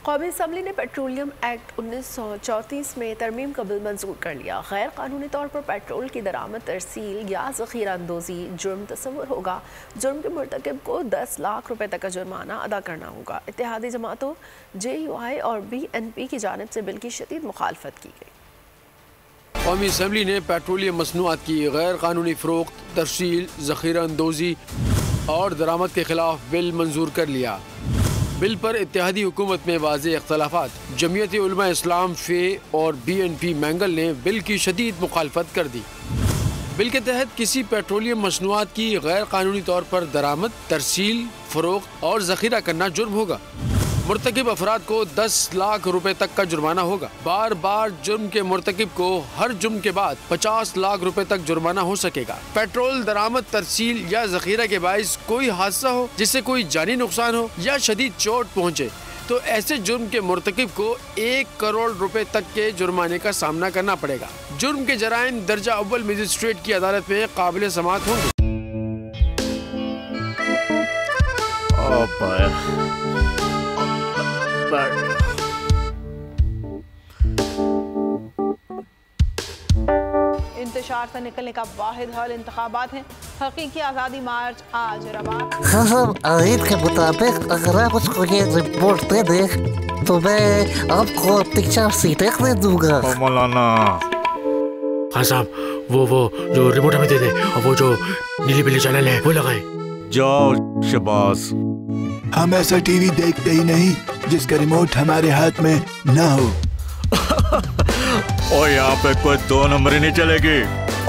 कौमी असम्बली ने petroleum act 1934 में तरमीम का बिल मंजूर कर लिया। गैर कानूनी तौर पर पेट्रोल की दरामद, तरसील या ज़ख़ीरा अंदोज़ी जुर्म तस्वुर होगा। जुर्म के मुर्तकिब को 10 लाख रुपए तक का जुर्माना अदा करना होगा। इत्तेहादी जमातों JUI और BNP की जानिब से बिल की शदीद मुखालफत की गई। कौमी असम्बली ने पेट्रोलियम मसनूआत की गैर कानूनी फ़रोख्त, तरसील, ज़ख़ीरा अंदोज़ी और दरामद के खिलाफ बिल मंजूर कर लिया। बिल पर इत्तेहादी हुकूमत में वाज़ेह इख्तलाफात। जमीयत उलमा इस्लाम फे और BNP मैंगल ने बिल की शदीद मुखालफत कर दी। बिल के तहत किसी पेट्रोलियम मसनूआत की गैर कानूनी तौर पर दरामद, तरसील, फ़रोख्त और ज़ख़ीरा करना जुर्म होगा। मुर्तकिब अफराद को 10 लाख रुपए तक का जुर्माना होगा। बार बार जुर्म के मुर्तकिब को हर जुर्म के बाद 50 लाख रुपए तक जुर्माना हो सकेगा। पेट्रोल दरामद, तरसील या ज़ख़ीरा के बाइस कोई हादसा हो जिससे कोई जानी नुकसान हो या शदीद चोट पहुँचे तो ऐसे जुर्म के मुर्तकिब को 1 करोड़ रुपए तक के जुर्माने का सामना करना पड़ेगा। जुर्म के जराइम दर्जा अव्वल मजिस्ट्रेट की अदालत में काबिल समाअत होंगे। इंतशार से निकलने का वाहिद हल इंतखाबात हैं। हकीकी आज़ादी मार्च आज रवा। हाँ, आयत के मुताबिक अगर आप उसको ये रिपोर्ट दे दें तो मैं आपको अपनी 4 सीटें दे दूंगा। मौलाना हाँ साहब, वो जो रिमोट हमें दे दे और वो जो नीली पीली चैनल है वो लगाए। जाओ शबास। हम ऐसा टीवी देखते ही नहीं जिसका रिमोट हमारे हाथ में ना हो। और यहाँ पे कोई 2 नंबर ही नहीं चलेगी।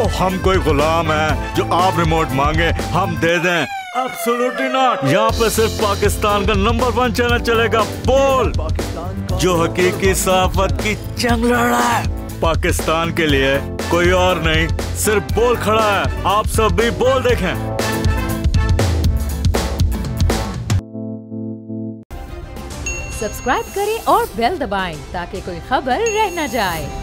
और हम कोई गुलाम है जो आप रिमोट मांगे हम दे दें? Absolutely not. यहाँ पे सिर्फ पाकिस्तान का नंबर 1 चैनल चलेगा, बोल, जो हकीकी सहाफत की जंग लड़ रहा है। पाकिस्तान के लिए कोई और नहीं, सिर्फ बोल खड़ा है। आप सब भी बोल देखें। सब्सक्राइब करें और बेल दबाएं ताकि कोई खबर रह न जाए।